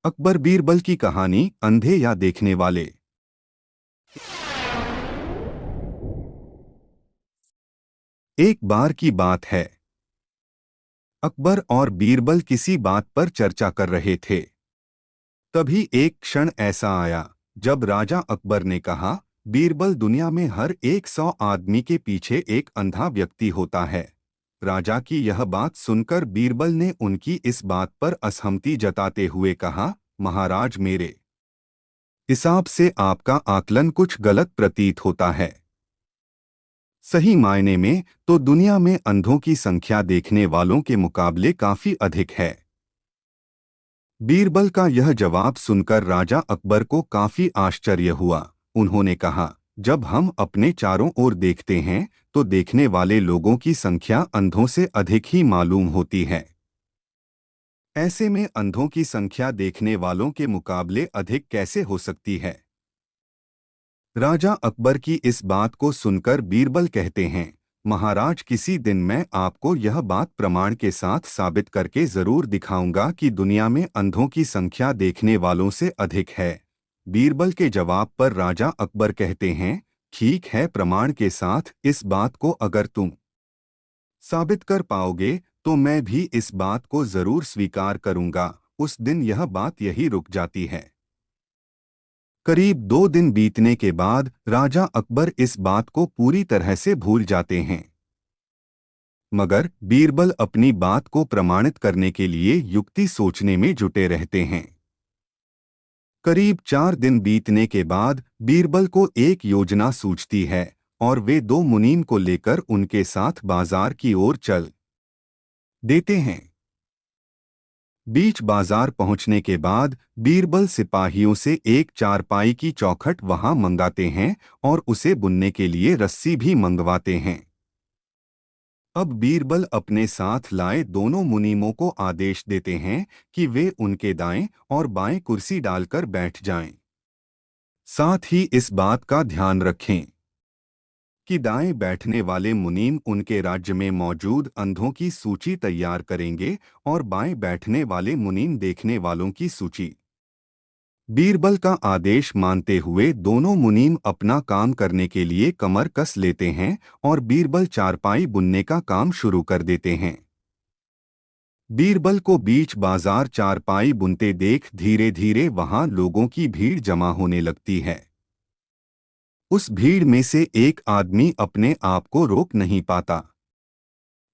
अकबर बीरबल की कहानी अंधे या देखने वाले। एक बार की बात है। अकबर और बीरबल किसी बात पर चर्चा कर रहे थे। तभी एक क्षण ऐसा आया जब राजा अकबर ने कहा, बीरबल, दुनिया में हर 100 आदमी के पीछे एक अंधा व्यक्ति होता है। राजा की यह बात सुनकर बीरबल ने उनकी इस बात पर असहमति जताते हुए कहा, महाराज, मेरे हिसाब से आपका आकलन कुछ गलत प्रतीत होता है। सही मायने में तो दुनिया में अंधों की संख्या देखने वालों के मुकाबले काफी अधिक है। बीरबल का यह जवाब सुनकर राजा अकबर को काफी आश्चर्य हुआ। उन्होंने कहा, जब हम अपने चारों ओर देखते हैं तो देखने वाले लोगों की संख्या अंधों से अधिक ही मालूम होती है। ऐसे में अंधों की संख्या देखने वालों के मुकाबले अधिक कैसे हो सकती है? राजा अकबर की इस बात को सुनकर बीरबल कहते हैं, महाराज, किसी दिन मैं आपको यह बात प्रमाण के साथ साबित करके जरूर दिखाऊंगा कि दुनिया में अंधों की संख्या देखने वालों से अधिक है। बीरबल के जवाब पर राजा अकबर कहते हैं, ठीक है, प्रमाण के साथ इस बात को अगर तुम साबित कर पाओगे तो मैं भी इस बात को जरूर स्वीकार करूंगा। उस दिन यह बात यही रुक जाती है। करीब 2 दिन बीतने के बाद राजा अकबर इस बात को पूरी तरह से भूल जाते हैं। मगर बीरबल अपनी बात को प्रमाणित करने के लिए युक्ति सोचने में जुटे रहते हैं। करीब 4 दिन बीतने के बाद बीरबल को एक योजना सूझती है और वे 2 मुनीम को लेकर उनके साथ बाजार की ओर चल देते हैं। बीच बाजार पहुंचने के बाद बीरबल सिपाहियों से एक चारपाई की चौखट वहां मंगाते हैं और उसे बुनने के लिए रस्सी भी मंगवाते हैं। अब बीरबल अपने साथ लाए 2 मुनीमों को आदेश देते हैं कि वे उनके दाएं और बाएं कुर्सी डालकर बैठ जाएं। साथ ही इस बात का ध्यान रखें कि दाएं बैठने वाले मुनीम उनके राज्य में मौजूद अंधों की सूची तैयार करेंगे और बाएं बैठने वाले मुनीम देखने वालों की सूची। बीरबल का आदेश मानते हुए 2 मुनीम अपना काम करने के लिए कमर कस लेते हैं और बीरबल चारपाई बुनने का काम शुरू कर देते हैं। बीरबल को बीच बाजार चारपाई बुनते देख धीरे धीरे वहां लोगों की भीड़ जमा होने लगती है। उस भीड़ में से एक आदमी अपने आप को रोक नहीं पाता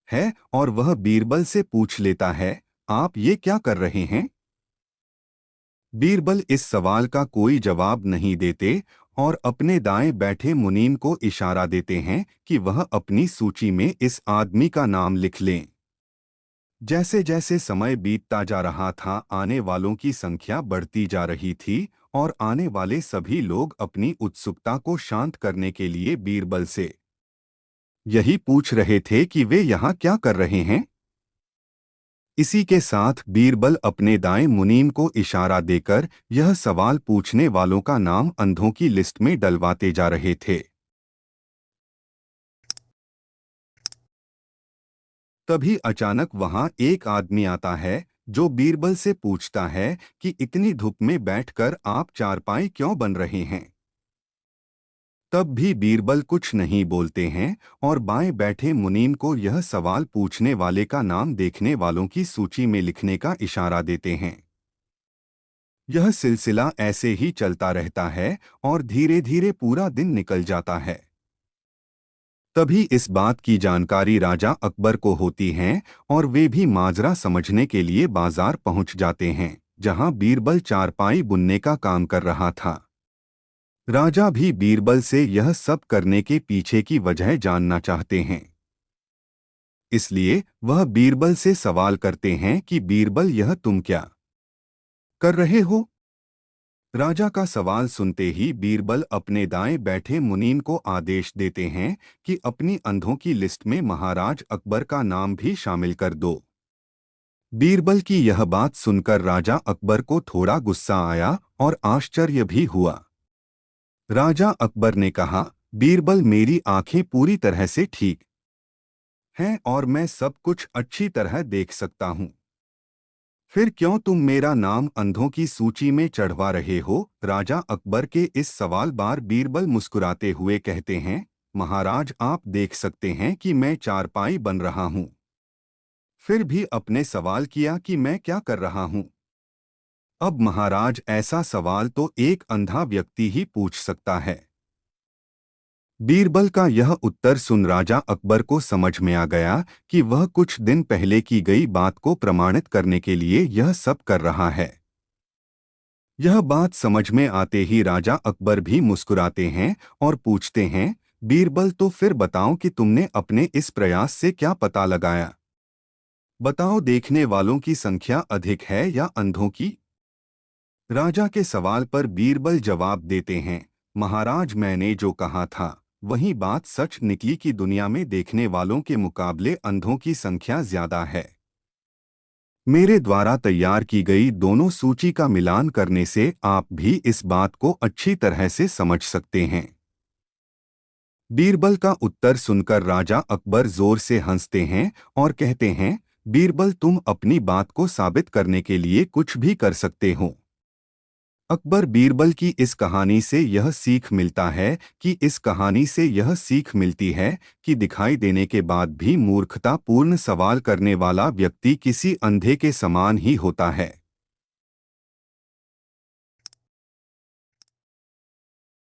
है और वह बीरबल से पूछ लेता है, आप ये क्या कर रहे हैं? बीरबल इस सवाल का कोई जवाब नहीं देते और अपने दाएं बैठे मुनीम को इशारा देते हैं कि वह अपनी सूची में इस आदमी का नाम लिख लें। जैसे जैसे समय बीतता जा रहा था, आने वालों की संख्या बढ़ती जा रही थी और आने वाले सभी लोग अपनी उत्सुकता को शांत करने के लिए बीरबल से यही पूछ रहे थे कि वे यहाँ क्या कर रहे हैं। इसी के साथ बीरबल अपने दाएं मुनीम को इशारा देकर यह सवाल पूछने वालों का नाम अंधों की लिस्ट में डलवाते जा रहे थे। तभी अचानक वहां एक आदमी आता है जो बीरबल से पूछता है कि इतनी धूप में बैठकर आप चारपाई क्यों बन रहे हैं। तब भी बीरबल कुछ नहीं बोलते हैं और बाएं बैठे मुनीम को यह सवाल पूछने वाले का नाम देखने वालों की सूची में लिखने का इशारा देते हैं। यह सिलसिला ऐसे ही चलता रहता है और धीरे धीरे पूरा दिन निकल जाता है। तभी इस बात की जानकारी राजा अकबर को होती है और वे भी माजरा समझने के लिए बाजार पहुंच जाते हैं जहां बीरबल चारपाई बुनने का काम कर रहा था। राजा भी बीरबल से यह सब करने के पीछे की वजह जानना चाहते हैं। इसलिए वह बीरबल से सवाल करते हैं कि बीरबल, यह तुम क्या कर रहे हो? राजा का सवाल सुनते ही बीरबल अपने दाएं बैठे मुनीम को आदेश देते हैं कि अपनी अंधों की लिस्ट में महाराज अकबर का नाम भी शामिल कर दो। बीरबल की यह बात सुनकर राजा अकबर को थोड़ा गुस्सा आया और आश्चर्य भी हुआ। राजा अकबर ने कहा, बीरबल, मेरी आंखें पूरी तरह से ठीक हैं और मैं सब कुछ अच्छी तरह देख सकता हूं। फिर क्यों तुम मेरा नाम अंधों की सूची में चढ़वा रहे हो? राजा अकबर के इस सवाल बार बीरबल मुस्कुराते हुए कहते हैं, महाराज आप देख सकते हैं कि मैं चारपाई बन रहा हूँ। फिर भी अपने सवाल किया कि मैं क्या कर रहा हूँ। अब महाराज ऐसा सवाल तो एक अंधा व्यक्ति ही पूछ सकता है। बीरबल का यह उत्तर सुन राजा अकबर को समझ में आ गया कि वह कुछ दिन पहले की गई बात को प्रमाणित करने के लिए यह सब कर रहा है। यह बात समझ में आते ही राजा अकबर भी मुस्कुराते हैं और पूछते हैं, बीरबल तो फिर बताओ कि तुमने अपने इस प्रयास से क्या पता लगाया? बताओ देखने वालों की संख्या अधिक है या अंधों की? राजा के सवाल पर बीरबल जवाब देते हैं, महाराज मैंने जो कहा था वही बात सच निकली कि दुनिया में देखने वालों के मुकाबले अंधों की संख्या ज्यादा है। मेरे द्वारा तैयार की गई दोनों सूची का मिलान करने से आप भी इस बात को अच्छी तरह से समझ सकते हैं। बीरबल का उत्तर सुनकर राजा अकबर जोर से हंसते हैं और कहते हैं, बीरबल तुम अपनी बात को साबित करने के लिए कुछ भी कर सकते हो। अकबर बीरबल की इस कहानी से यह सीख मिलता है कि दिखाई देने के बाद भी मूर्खतापूर्ण सवाल करने वाला व्यक्ति किसी अंधे के समान ही होता है।